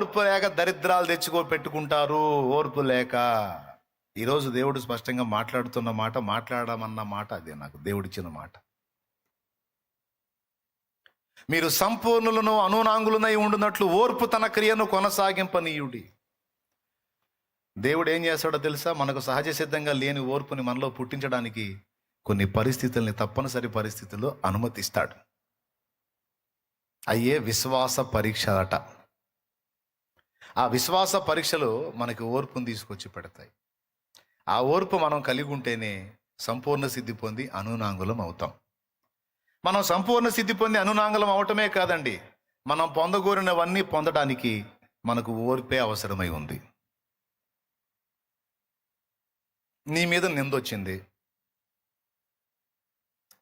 ఓర్పు లేక దరిద్రాలు పెట్టుకుంటారు. ఓర్పు లేక. ఈరోజు దేవుడు స్పష్టంగా మాట్లాడుతున్న మాట, మాట్లాడమన్న మాట అదే, నాకు దేవుడిచ్చిన మాట. మీరు సంపూర్ణులను అనునాంగులనై ఉండునట్లు ఓర్పు తన క్రియను కొనసాగింపనీయుడి. దేవుడు ఏం చేస్తాడో తెలుసా? మనకు సహజ సిద్ధంగా లేని ఓర్పుని మనలో పుట్టించడానికి కొన్ని పరిస్థితుల్ని, తప్పనిసరి పరిస్థితుల్లో అనుమతిస్తాడు. అయ్యే విశ్వాస పరీక్ష అట. ఆ విశ్వాస పరీక్షలు మనకి ఓర్పును తీసుకొచ్చి పెడతాయి. ఆ ఓర్పు మనం కలిగి ఉంటేనే సంపూర్ణ సిద్ధి పొంది అనునాంగులం అవుతాం. మనం సంపూర్ణ సిద్ధి పొంది అనునాంగులం అవటమే కాదండి, మనం పొందగోరినవన్నీ పొందడానికి మనకు ఓర్పే అవసరమై ఉంది. నీ మీద నిందొచ్చింది,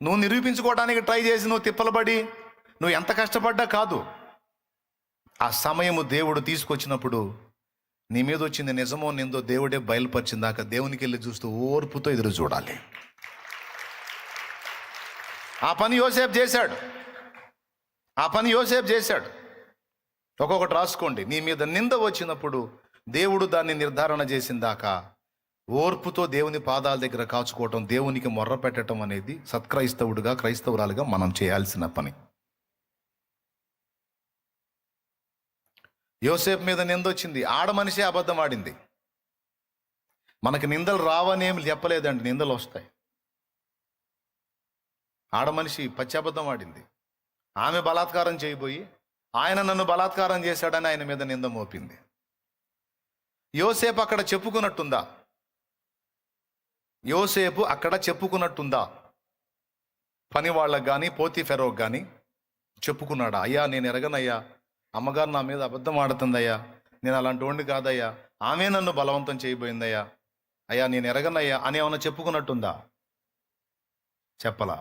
నువ్వు నిరూపించుకోవడానికి ట్రై చేసి నువ్వు తిప్పలబడి నువ్వు ఎంత కష్టపడ్డా కాదు. ఆ సమయము దేవుడు తీసుకొచ్చినప్పుడు నీ మీద వచ్చింది నిజమో నిందో దేవుడే బయలుపరిచిందాక దేవునికి వెళ్ళి చూస్తూ ఓర్పుతో ఎదురు చూడాలి. ఆ పని యోసేపు చేశాడు. ఒక్కొక్కటి రాసుకోండి. నీ మీద నింద వచ్చినప్పుడు దేవుడు దాన్ని నిర్ధారణ చేసిందాకా ఓర్పుతో దేవుని పాదాల దగ్గర కాచుకోవటం, దేవునికి మొర్ర పెట్టడం అనేది సత్క్రైస్తవుడిగా, క్రైస్తవురాలుగా మనం చేయాల్సిన పని. యోసేపు మీద నింద వచ్చింది, ఆడ మనిషి అబద్ధం ఆడింది. మనకి నిందలు రావనేమి చెప్పలేదండి, నిందలు వస్తాయి. ఆడ మనిషి పచ్చి అబద్ధం ఆడింది. ఆమె బలాత్కారం చేయబోయి ఆయన నన్ను బలాత్కారం చేశాడని ఆయన మీద నింద మోపింది. యోసేపు అక్కడ చెప్పుకున్నట్టుందా? పని వాళ్ళకు కానీ పోతీఫెరోకు కానీ చెప్పుకున్నాడా? అయ్యా నేను ఎరగనయ్యా, అమ్మగారు నా మీద అబద్ధం ఆడుతుందయ్యా, నేను అలాంటి వాడిని కాదయ్యా, ఆమె నన్ను బలవంతం చేయబోయిందయ్యా, అయ్యా నేను ఎరగనయ్యా అని ఏమన్నా చెప్పుకున్నట్టుందా? చెప్పలా.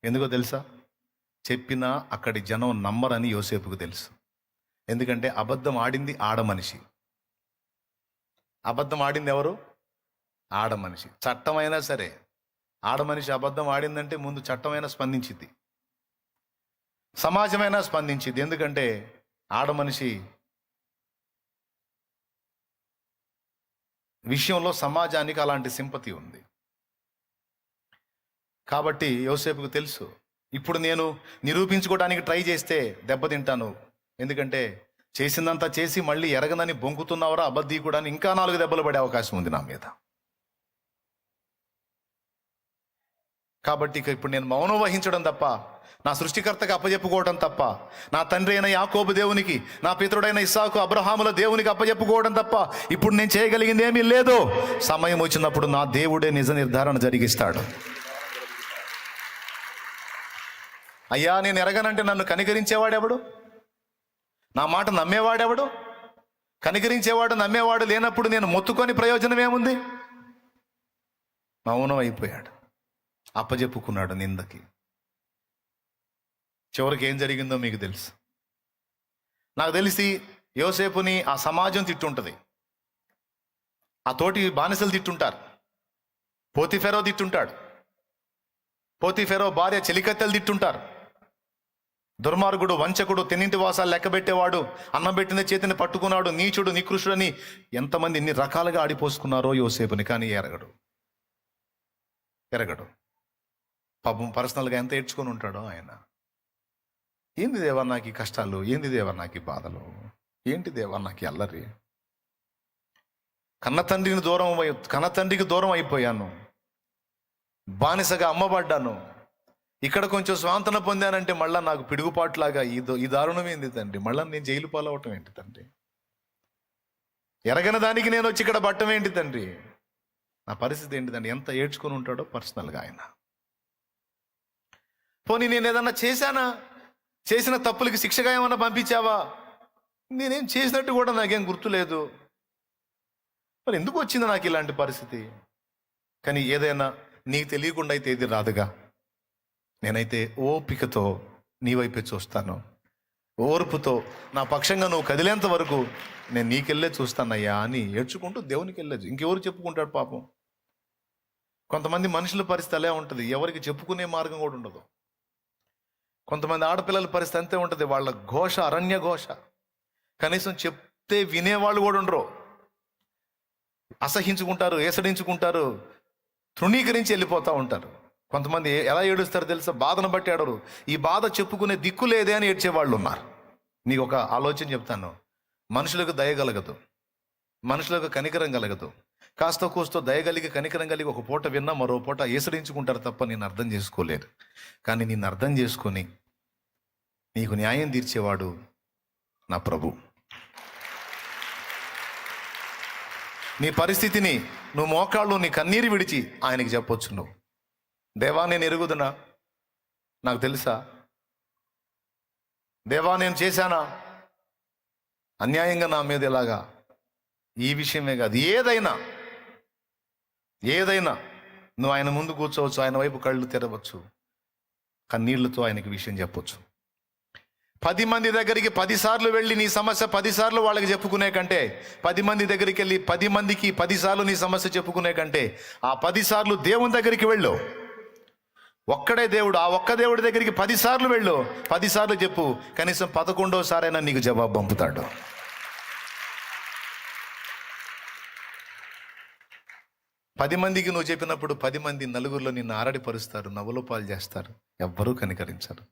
ఎందుకో తెలుసా? చెప్పినా అక్కడి జనం నమ్మరని యోసేపుకు తెలుసు. ఎందుకంటే అబద్ధం ఆడింది ఆడ మనిషి. అబద్ధం ఆడింది ఎవరు? ఆడ మనిషి. చట్టమైనా సరే ఆడ మనిషి అబద్ధం ఆడిందంటే ముందు చట్టమైనా స్పందించింది, సమాజమైనా స్పందించింది. ఎందుకంటే ఆడ మనిషి విషయంలో సమాజానికి అలాంటి సింపతి ఉంది. కాబట్టి యోసేపుకు తెలుసు, ఇప్పుడు నేను నిరూపించుకోవడానికి ట్రై చేస్తే దెబ్బతింటాను. ఎందుకంటే చేసిందంతా చేసి మళ్ళీ ఎరగనని బొంకుతున్నావరా అబద్ధీ కూడా, ఇంకా 4 దెబ్బలు పడే అవకాశం ఉంది నా మీద. కాబట్టి ఇక ఇప్పుడు నేను మౌనం వహించడం తప్ప, నా సృష్టికర్తకు అప్పచెప్పుకోవడం తప్ప, నా తండ్రి అయిన యాకోబు దేవునికి, నా పితరుడైన ఇస్సాకు అబ్రహాముల దేవునికి అప్పచెప్పుకోవడం తప్ప ఇప్పుడు నేను చేయగలిగింది ఏమీ లేదు. సమయం వచ్చినప్పుడు నా దేవుడే నిజ నిర్ధారణ జరిగిస్తాడు. అయ్యా నేను ఎరగనంటే నన్ను కనికరించేవాడెవడు? నా మాట నమ్మేవాడెవడు? కనికరించేవాడు, నమ్మేవాడు లేనప్పుడు నేను మొత్తుకొని ప్రయోజనం ఏముంది? మౌనం అయిపోయాడు, అప్పజెప్పుకున్నాడు నిందకి. చివరికి ఏం జరిగిందో మీకు తెలుసు. నాకు తెలిసి యోసేపుని ఆ సమాజం తిట్టుంటుంది, ఆ తోటి బానిసలు తిట్టుంటారు, పోతీఫెరో తిట్టుంటాడు, పోతీఫెరో భార్య చెలికత్తెలు తిట్టుంటారు. దుర్మార్గుడు, వంచకుడు, తిన్నింటి వాసాలు లెక్కబెట్టేవాడు, అన్నం పెట్టిన చేతిని పట్టుకున్నాడు, నీచుడు, నికృష్టుడని ఎంతమంది ఎన్ని రకాలుగా ఆడిపోసుకున్నారో యోసేపుని. కానీ ఎరగడు. పాపం పర్సనల్గా ఎంత ఏడ్చుకొని ఉంటాడో ఆయన. ఏంది దేవా నాకు ఈ కష్టాలు, ఏంది దేవా నాకు ఈ బాధలు, ఏంటి దేవా నాకు ఈ అల్లరి, కన్న తండ్రికి దూరం అయిపోయాను, బానిసగా అమ్మబడ్డాను, ఇక్కడ కొంచెం స్వాంతన పొందానంటే మళ్ళీ నాకు పిడుగుపాటులాగా ఈ దారుణం ఏంది తండ్రి, మళ్ళీ నేను జైలు పాలవటం ఏంటి తండ్రి, ఎరగని దానికి నేను వచ్చి ఇక్కడ పట్టం ఏంటి తండ్రి, నా పరిస్థితి ఏంటి తండ్రి, ఎంత ఏడ్చుకొని ఉంటాడో పర్సనల్గా ఆయన. పోనీ నేను ఏదన్నా చేశానా, చేసిన తప్పులకి శిక్షగా ఏమన్నా పంపించావా? నేనేం చేసినట్టు కూడా నాకేం గుర్తులేదు, మరి ఎందుకు వచ్చింది నాకు ఇలాంటి పరిస్థితి? కానీ ఏదైనా నీకు తెలియకుండా అయితే ఏది రాదుగా. నేనైతే ఓపికతో నీ వైపే చూస్తాను, ఓర్పుతో నా పక్షంగా నువ్వు కదిలేంత వరకు నేను నీకెళ్ళే చూస్తానయ్యా అని ఏడ్చుకుంటూ దేవునికి వెళ్ళచ్చు. ఇంకెవరు చెప్పుకుంటాడు పాపం. కొంతమంది మనుషుల పరిస్థితి అలా ఉంటుంది, ఎవరికి చెప్పుకునే మార్గం కూడా ఉండదు. కొంతమంది ఆడపిల్లల పరిస్థితి అంతే ఉంటుంది, వాళ్ళ ఘోష, అరణ్య ఘోష. కనీసం వినేవాళ్ళు కూడా ఉండరు. అసహించుకుంటారు, ఏసడించుకుంటారు, తృణీకరించి వెళ్ళిపోతూ ఉంటారు. కొంతమంది ఎలా ఏడుస్తారో తెలుసా? బాధను బట్టి ఏడరు. ఈ బాధ చెప్పుకునే దిక్కు లేదే అని ఏడ్చేవాళ్ళు ఉన్నారు. నీకు ఒక ఆలోచన చెప్తాను. మనుషులకు దయ కలగదు, మనుషులకు కనికరం కలగదు. కాస్త కూస్తో దయగలిగి కనికరం కలిగి ఒక పూట విన్నా మరో పూట ఏసడించుకుంటారు తప్ప నేను అర్థం చేసుకోలేరు. కానీ నిన్ను అర్థం చేసుకొని నీకు న్యాయం తీర్చేవాడు నా ప్రభు. నీ పరిస్థితిని నువ్వు మోకాళ్ళు నీ కన్నీరు విడిచి ఆయనకి చెప్పొచ్చు. నువ్వు, దేవా నేను ఎరుగుదునా, నాకు తెలుసా, దేవా నేను చేశానా అన్యాయంగా నా మీద ఇలాగా, ఈ విషయమే కాదు ఏదైనా నువ్వు ఆయన ముందు కూర్చోవచ్చు, ఆయన వైపు కళ్ళు తెరవచ్చు, కన్నీళ్లతో ఆయనకి విషయం చెప్పొచ్చు. 10 మంది దగ్గరికి 10 సార్లు వెళ్ళి నీ సమస్య 10 సార్లు వాళ్ళకి చెప్పుకునే కంటే, 10 మంది దగ్గరికి వెళ్ళి 10 మందికి 10 సార్లు నీ సమస్య చెప్పుకునే కంటే, ఆ 10 సార్లు దేవుని దగ్గరికి వెళ్ళు. ఒక్కడే దేవుడు, ఆ ఒక్క దేవుడి దగ్గరికి 10 సార్లు వెళ్ళు, 10 సార్లు చెప్పు. కనీసం 11వ సారైనా నీకు జవాబు పంపుతాడు. పది మందికి నువ్వు చెప్పినప్పుడు 10 మంది నలుగురిలో నిన్ను ఆరడిపరుస్తారు, నవ్వుల పాలు చేస్తారు, ఎవ్వరూ కనికరించరు.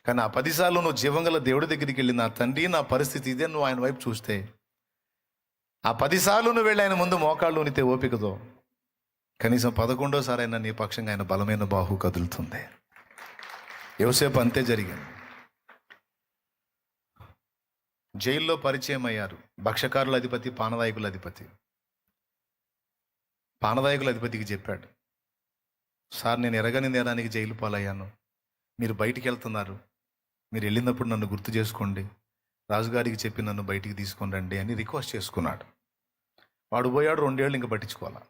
కానీ ఆ 10 సార్లు నువ్వు జీవంగల దేవుడి దగ్గరికి వెళ్ళి, నా తండ్రి నా పరిస్థితి ఇదే, నువ్వు ఆయన వైపు చూస్తే, ఆ 10 సార్లు నువ్వు వెళ్ళి ఆయన ముందు మోకాళ్ళు ఉనితే ఓపికతో, కనీసం 11వ సారైనా నీ పక్షంగా ఆయన బలమైన బాహు కదులుతుంది. యోసేపు అంతే జరిగింది. జైల్లో పరిచయం అయ్యారు. భక్షకారుల అధిపతి, పానదాయకుల అధిపతి. పానదాయకుల అధిపతికి చెప్పాడు, సార్ నేను ఎరగని నేరానికి జైలు పాలయ్యాను, మీరు బయటికి వెళ్తున్నారు, మీరు వెళ్ళినప్పుడు నన్ను గుర్తు చేసుకోండి, రాజుగారికి చెప్పి నన్ను బయటికి తీసుకొని రండి అని రిక్వెస్ట్ చేసుకున్నాడు. వాడు పోయాడు, 2 ఏళ్ళు ఇంకా పట్టించుకోవాలా.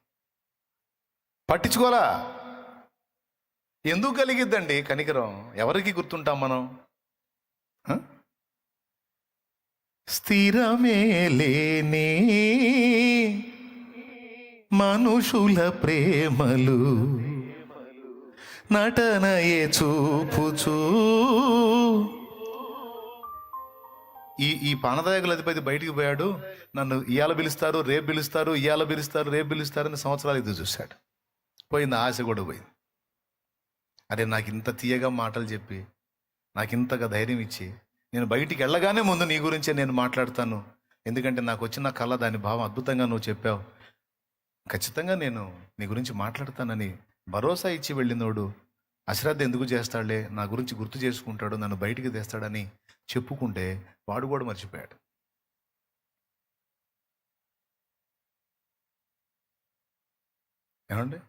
ఎందుకు కలిగిద్దండి కనికరం? ఎవరికి గుర్తుంటాం మనం? స్థిరమే లేని మనుషుల ప్రేమలు నటనయే చూపుచూ. ఈ పానదాయకుల అధిపతి బయటికి పోయాడు, నన్ను ఇవాళ పిలుస్తారు, రేపు పిలుస్తారు, ఇవాళ పిలుస్తారు, రేపు పిలుస్తారు అని సంవత్సరాలు ఎదురు చూశాడు. పోయింది, ఆశ కూడా పోయింది. అరే నాకు ఇంత తీయగా మాటలు చెప్పి, నాకు ఇంతగా ధైర్యం ఇచ్చి, నేను బయటికి వెళ్ళగానే ముందు నీ గురించే నేను మాట్లాడతాను, ఎందుకంటే నాకు వచ్చిన కళ, దాని భావం అద్భుతంగా నువ్వు చెప్పావు, ఖచ్చితంగా నేను నీ గురించి మాట్లాడతానని భరోసా ఇచ్చి వెళ్ళినోడు అశ్రద్ధ ఎందుకు చేస్తాడులే, నా గురించి గుర్తు చేసుకుంటాడు, నన్ను బయటికి తెస్తాడని చెప్పుకుంటే వాడు కూడా మర్చిపోయాడు. ఏమండి?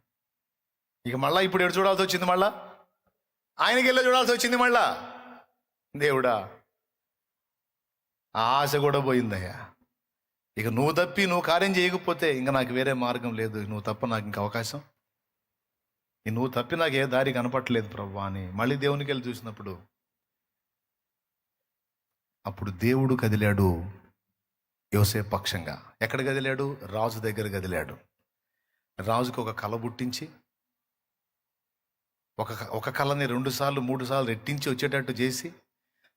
ఇక మళ్ళా ఇప్పుడు ఎటు చూడాల్సి వచ్చింది? మళ్ళా ఆయనకి వెళ్ళి చూడాల్సి వచ్చింది. మళ్ళా దేవుడా, ఆ ఆశ కూడా పోయిందయ్యా. ఇక నువ్వు తప్పి నువ్వు కార్యం చేయకపోతే ఇంకా నాకు వేరే మార్గం లేదు, నువ్వు తప్ప నాకు ఇంక అవకాశం, నువ్వు తప్పి నాకు ఏ దారి కనపట్టలేదు ప్రభు అని మళ్ళీ దేవునికి వెళ్ళి చూసినప్పుడు, అప్పుడు దేవుడు కదిలాడు యోసేపు పక్షంగా. ఎక్కడ కదిలాడు? రాజు దగ్గర కదిలాడు. రాజుకు ఒక కళ పుట్టించి, ఒక కళని 2 సార్లు 3 సార్లు రెట్టించి వచ్చేటట్టు చేసి,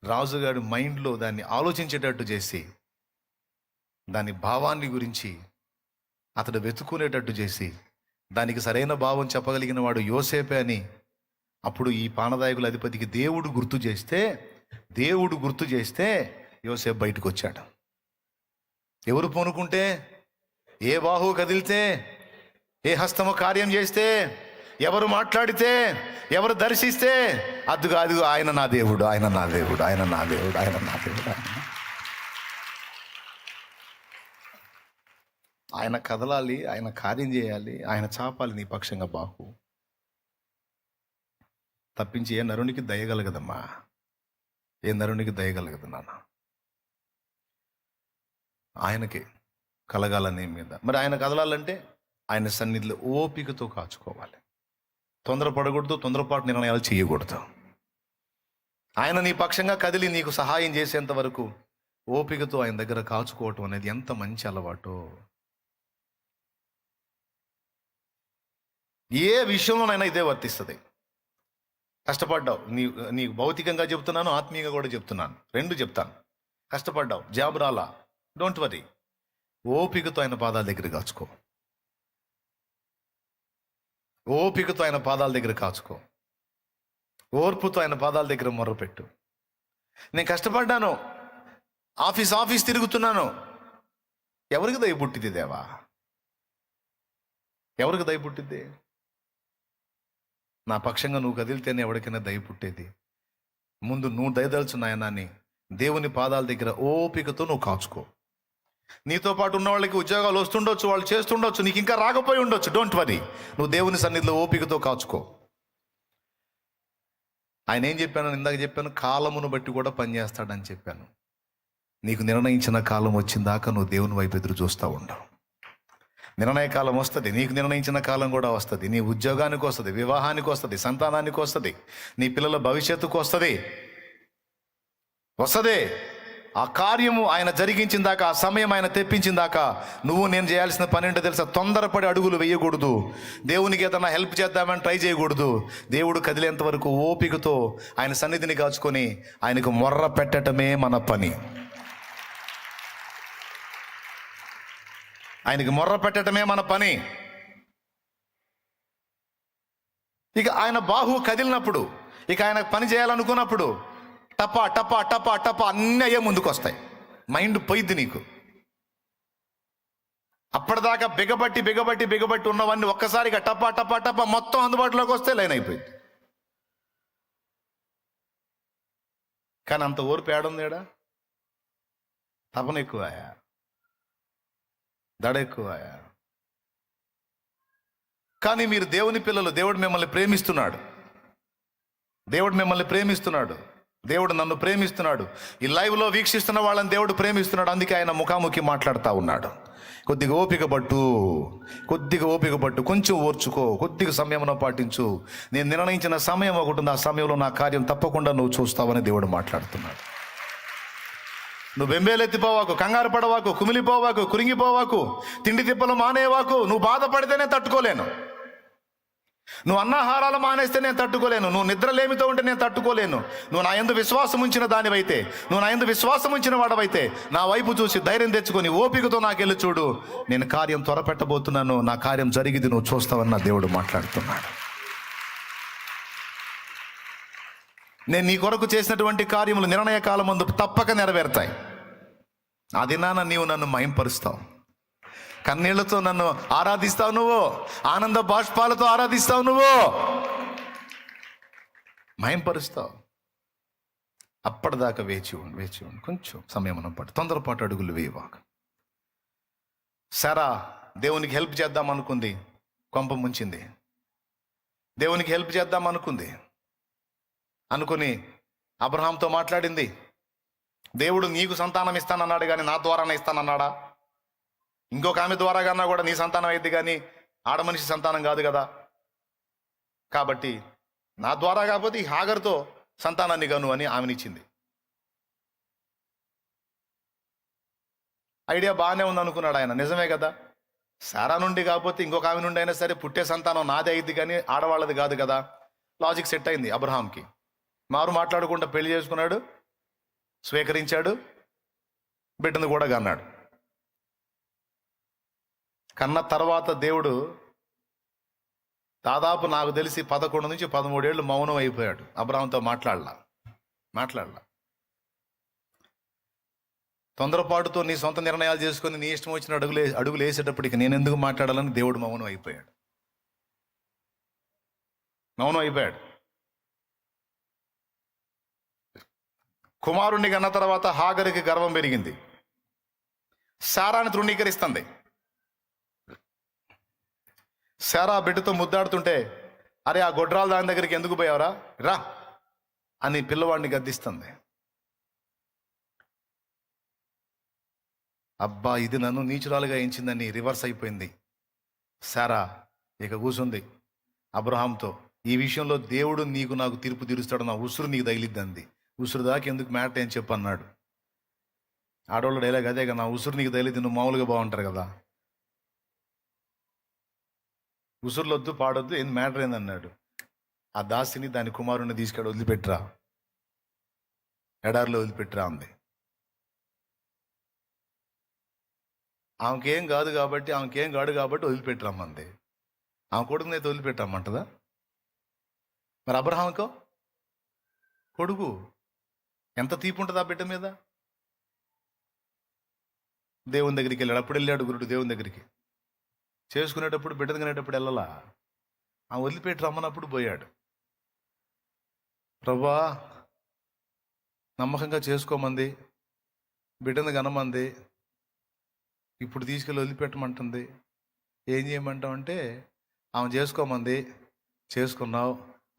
రాజుగారి మైండ్లో దాన్ని ఆలోచించేటట్టు చేసి, దాని భావాన్ని గురించి అతడు వెతుకునేటట్టు చేసి, దానికి సరైన భావం చెప్పగలిగిన వాడు యోసేపే అని అప్పుడు ఈ పానదాయకుల అధిపతికి దేవుడు గుర్తు చేస్తే యోసేపు బయటకు వచ్చాడు. ఎవరు పూనుకుంటే, ఏ బాహు కదిలితే, ఏ హస్తము కార్యం చేస్తే, ఎవరు మాట్లాడితే, ఎవరు దర్శిస్తే, అదిగో ఆయన నా దేవుడు, ఆయన నా దేవుడు, ఆయన నా దేవుడు, ఆయన నా దేవుడు, ఆయన కదలాలి, ఆయన కార్యం చేయాలి, ఆయన చాపాలి నీ పక్షంగా బాహు. తప్పించి ఏ నరునికి దయగలగదమ్మా, ఏ నరునికి దయగలగదు నాన్న. ఆయనకి కలగాలనే మీద. మరి ఆయన కదలాలంటే ఆయన సన్నిధిలో ఓపికతో కాచుకోవాలి, తొందరపడకూడదు, తొందరపాటు నిర్ణయాలు చేయకూడదు. ఆయన నీ పక్షంగా కదిలి నీకు సహాయం చేసేంత వరకు ఓపికతో ఆయన దగ్గర కాచుకోవటం అనేది ఎంత మంచి అలవాటు. ఏ విషయంలోనైనా ఇదే వర్తిస్తుంది. కష్టపడ్డావు, నీకు భౌతికంగా చెప్తున్నాను, ఆత్మీయంగా కూడా చెప్తున్నాను, 2 చెప్తాను. కష్టపడ్డావు, జాబ్ రాలా, డోంట్ వరీ. ఓపికతో ఆయన పాదాల దగ్గర కాచుకో. ఓపికతో ఆయన పాదాల దగ్గర కాచుకో. ఓర్పుతో ఆయన పాదాల దగ్గర మొర్రపెట్టు. నేను కష్టపడ్డాను, ఆఫీస్ తిరుగుతున్నాను. ఎవరికి దయ పుట్టింది దేవా? ఎవరికి దయ పుట్టింది? నా పక్షంగా నువ్వు కదిలితేనే ఎవరికైనా దయ పుట్టేది. ముందు నువ్వు దయదలుచు నాయనాన్ని దేవుని పాదాల దగ్గర ఓపికతో నువ్వు కాచుకో. నీతో పాటు ఉన్న వాళ్ళకి ఉద్యోగాలు వస్తుండొచ్చు, వాళ్ళు చేస్తుండొచ్చు, నీకు ఇంకా రాకపోయి ఉండొచ్చు. Don't worry. నువ్వు దేవుని సన్నిధిలో ఓపికతో కాచుకో. ఆయన ఏం చెప్పాను? ఇందాక చెప్పాను, కాలమును బట్టి కూడా పనిచేస్తాడని చెప్పాను. నీకు నిర్ణయించిన కాలం వచ్చిన దాకా నువ్వు దేవుని వైపు ఎదురు చూస్తూ ఉండవు. నిర్ణయ కాలం వస్తుంది, నీకు నిర్ణయించిన కాలం కూడా వస్తుంది. నీ ఉద్యోగానికి వస్తుంది, వివాహానికి వస్తుంది, సంతానానికి వస్తుంది, నీ పిల్లల భవిష్యత్తుకు వస్తుంది. ఆ కార్యము ఆయన జరిగించిన దాకా, ఆ సమయం ఆయన తెప్పించిన దాకా నువ్వు నేను చేయాల్సిన పని ఏంటో తెలుసా? తొందరపడి అడుగులు వేయకూడదు. దేవునికి ఏదైనా హెల్ప్ చేద్దామని ట్రై చేయకూడదు. దేవుడు కదిలేంత వరకు ఓపికతో ఆయన సన్నిధిని కాచుకొని ఆయనకు మొర్ర పెట్టడమే మన పని. ఆయనకి మొర్ర పెట్టడమే మన పని. ఇక ఆయన బాహు కదిలినప్పుడు, ఇక ఆయన పని చేయాలనుకున్నప్పుడు టపా టపా టపా టపా అన్నీ అయ్యే ముందుకు వస్తాయి. మైండ్ పోయిద్ది నీకు. అప్పటిదాకా బిగబట్టి ఉన్నవన్నీ ఒక్కసారిగా టపా టపా టపా మొత్తం అందుబాటులోకి వస్తే లైన్ అయిపోయింది. కానీ అంత ఓర్పు ఏడుందేడా? తపన ఎక్కువాయా? దడ ఎక్కువాయా? కానీ మీరు దేవుని పిల్లలు. దేవుడు మిమ్మల్ని ప్రేమిస్తున్నాడు. దేవుడు నన్ను ప్రేమిస్తున్నాడు. ఈ లైవ్లో వీక్షిస్తున్న వాళ్ళని దేవుడు ప్రేమిస్తున్నాడు. అందుకే ఆయన ముఖాముఖి మాట్లాడుతూ ఉన్నాడు. కొద్దిగా ఓపిక పట్టు, కొంచెం ఓర్చుకో, కొద్దిగా సమయంలో పాటించు. నేను నిర్ణయించిన సమయం ఒకటి ఉంది, ఆ సమయంలో నా కార్యం తప్పకుండా నువ్వు చూస్తావని దేవుడు మాట్లాడుతున్నాడు. నువ్వు బెంబేలెత్తిపోవాకు, కంగారు పడవాకు, కుమిలిపోవాకు, కురింగిపోవాకు, తిండి తిప్పలు మానేవాకు. నువ్వు బాధపడితే నేను తట్టుకోలేను. నువ్వు అన్నాహారాలు మానేస్తే నేను తట్టుకోలేను. నువ్వు నిద్రలేమితో ఉంటే నేను తట్టుకోలేను. నువ్వు నా యందు విశ్వాసం ఉంచిన దానివైతే, నువ్వు నా యందు విశ్వాసం ఉంచిన వాడవైతే నా వైపు చూసి ధైర్యం తెచ్చుకొని ఓపికతో నాకెళ్ళి చూడు. నేను కార్యం త్వరపెట్టబోతున్నాను, నా కార్యం జరిగింది నువ్వు చూస్తావని నా దేవుడు మాట్లాడుతున్నాడు. నేను నీ కొరకు చేసినటువంటి కార్యములు నిర్ణయ కాలం ముందు తప్పక నెరవేరుతాయి. ఆ దినాన నీవు నన్ను మహింపరుస్తావు, కన్నీళ్లతో నన్ను ఆరాధిస్తావు, నువ్వు ఆనంద బాష్పాలతో ఆరాధిస్తావు, నువ్వు మహింపరుస్తావు. అప్పటిదాకా వేచి ఉండు. కొంచెం సమయం పట్టు, తొందరపాటు అడుగులు వేయవాక. సారా దేవునికి హెల్ప్ చేద్దాం అనుకుంది, కొంప ముంచింది. దేవునికి హెల్ప్ చేద్దాం అనుకుని అబ్రహాంతో మాట్లాడింది. దేవుడు నీకు సంతానం ఇస్తానన్నాడు కానీ నా ద్వారానే ఇస్తానన్నాడా? ఇంకొక ఆమె ద్వారా కన్నా కూడా నీ సంతానం అయింది కానీ ఆడమనిషి సంతానం కాదు కదా. కాబట్టి నా ద్వారా కాకపోతే ఈ హాగర్తో సంతానాన్ని గాను అని ఆమెనిచ్చింది. ఐడియా బాగానే ఉంది అనుకున్నాడు ఆయన. నిజమే కదా, సారా నుండి కాకపోతే ఇంకొక ఆమె నుండి అయినా సరే పుట్టే సంతానం నాదే అయింది కానీ ఆడవాళ్ళది కాదు కదా. లాజిక్ సెట్ అయింది అబ్రహాంకి. మారు మాట్లాడకుండా పెళ్లి చేసుకున్నాడు, స్వీకరించాడు, బిడ్డను కూడా కన్నాడు. కన్న తర్వాత దేవుడు దాదాపు నాకు తెలిసి 11 నుంచి 13 ఏళ్ళు మౌనం అయిపోయాడు. అబ్రహాంతో మాట్లాడలా. తొందరపాటుతో నీ సొంత నిర్ణయాలు చేసుకొని నీ ఇష్టం వచ్చిన అడుగులు వేసేటప్పటికి నేను ఎందుకు మాట్లాడాలని దేవుడు మౌనం అయిపోయాడు. కుమారుణ్ణి కన్న తర్వాత హాగరుకి గర్వం పెరిగింది. శారాని తృణీకరిస్తుంది. శారా బిడ్డతో ముద్దాడుతుంటే, అరే ఆ గొడ్రాల దాని దగ్గరికి ఎందుకు పోయావరా, రా అని పిల్లవాడిని గద్దిస్తుంది. అబ్బా ఇది నన్ను నీచురాలుగా ఎంచిందని రివర్స్ అయిపోయింది శారా. ఇక కూర్చుంది అబ్రహాంతో. ఈ విషయంలో దేవుడు నాకు తీర్పు తీరుస్తాడు, నా ఉసురు నీకు తగిలిద్దంది. ఉసురు దాకా ఎందుకు మ్యాటర్ అని చెప్పి అన్నాడు. ఆడవాళ్ళ డైలాగ్ అదే కదా, నా ఉసురు నీకు తగిలిద్ది, నువ్వు మామూలుగా బాగుంటారు కదా. ఉసురులొద్దు పాడొద్దు, ఏం మ్యాటర్ ఏందన్నాడు. ఆ దాసిని దాని కుమారుణ్ణి తీసుకెళ్ళి వదిలిపెట్టరా, ఎడారిలో వదిలిపెట్టరా అంది. ఆమెకేం కాదు కాబట్టి వదిలిపెట్టి రమ్మంది. ఆమె కొడుకునైతే వదిలిపెట్టి రమ్మంటదా? మరి అబ్రహాంకో కొడుకు, ఎంత తీపి ఉంటుంది ఆ బిడ్డ మీద. దేవుని దగ్గరికి వెళ్ళాడు. అప్పుడు వెళ్ళాడు గురుడు దేవుని దగ్గరికి. చేసుకునేటప్పుడు బిడ్డను కనేటప్పుడు వెళ్ళలా. ఆమె వదిలిపెట్టి రమ్మన్నప్పుడు పోయాడు. ప్రభా, నమ్మకంగా చేసుకోమంది, బిడ్డను కనమంది, ఇప్పుడు తీసుకెళ్ళి వదిలిపెట్టమంటుంది. ఏం చేయమంటావు? ఆమె చేసుకోమంది, చేసుకున్నావు.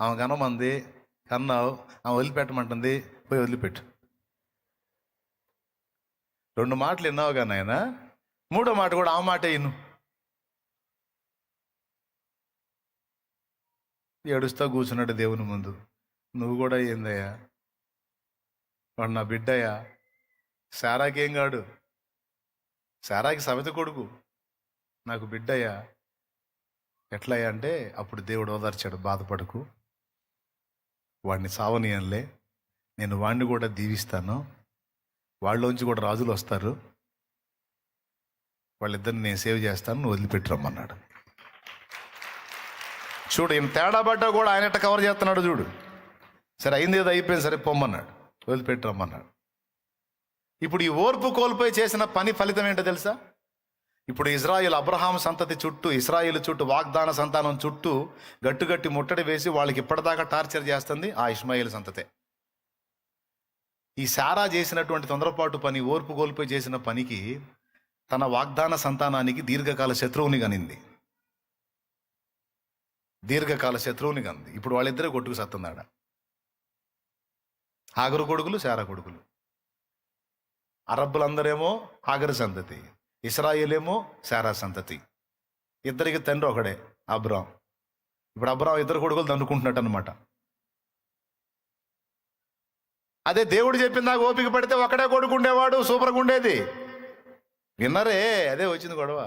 ఆమె కనమంది, కన్నావు. ఆమె వదిలిపెట్టమంటుంది, పోయి వదిలిపెట్టు. 2 మాటలు విన్నావు కానీ ఆయన 3వ మాట కూడా ఆ మాట విను. ఏడుస్తా కూర్చున్నాడు దేవుని ముందు. నువ్వు కూడా ఏందయ్యా, వాడు నా బిడ్డయ్యా, శారాకేం కాడు, శారాకి సవిత కొడుకు, నాకు బిడ్డయ్యా, ఎట్లయ్యా అంటే అప్పుడు దేవుడు ఓదార్చాడు. బాధపడకు, వాడిని సావనీయంలే, నేను వాడిని కూడా దీవిస్తాను, వాళ్ళలోంచి కూడా రాజులు వస్తారు, వాళ్ళిద్దరిని నేను సేవ్ చేస్తాను, నువ్వు వదిలిపెట్టి రమ్మన్నాడు. చూడు, ఈయన తేడా పడ్డా కూడా ఆయన ఎట్ట కవర్ చేస్తున్నాడు చూడు. సరే అయింది ఏదో అయిపోయింది, సరే పొమ్మన్నాడు, వదిలిపెట్టి రమ్మన్నాడు. ఇప్పుడు ఈ ఓర్పు కోల్పోయి చేసిన పని ఫలితం ఏంటో తెలుసా? ఇప్పుడు ఇజ్రాయిల్ అబ్రహాం సంతతి చుట్టూ, ఇస్రాయిల్ చుట్టూ, వాగ్దాన సంతానం చుట్టూ గట్టుగట్టి ముట్టడి వేసి వాళ్ళకి ఇప్పటిదాకా టార్చర్ చేస్తుంది ఆ ఇష్మాయిల్ సంతతే. ఈ శారా చేసినటువంటి తొందరపాటు పని, ఓర్పు కోల్పోయి చేసిన పనికి తన వాగ్దాన సంతానానికి దీర్ఘకాల శత్రువుని కనింది. ఇప్పుడు వాళ్ళిద్దరే కొట్టుకు సత్తున్నాడ. హాగరు కొడుకులు, శారా కొడుకులు. అరబ్బులందరేమో హాగరు సంతతి, ఇస్రాయేల్ ఏమో శారా సంతతి. ఇద్దరికి తండ్రి ఒకడే, అబ్రాం. ఇప్పుడు అబ్రాం 2 కొడుకులు దండుకుంటున్నట్టు అనమాట. అదే దేవుడు చెప్పిందాక ఓపిక పడితే ఒకడే కొడుకు ఉండేవాడు, సూపర్గా ఉండేది. విన్నరే, అదే వచ్చింది గొడవ.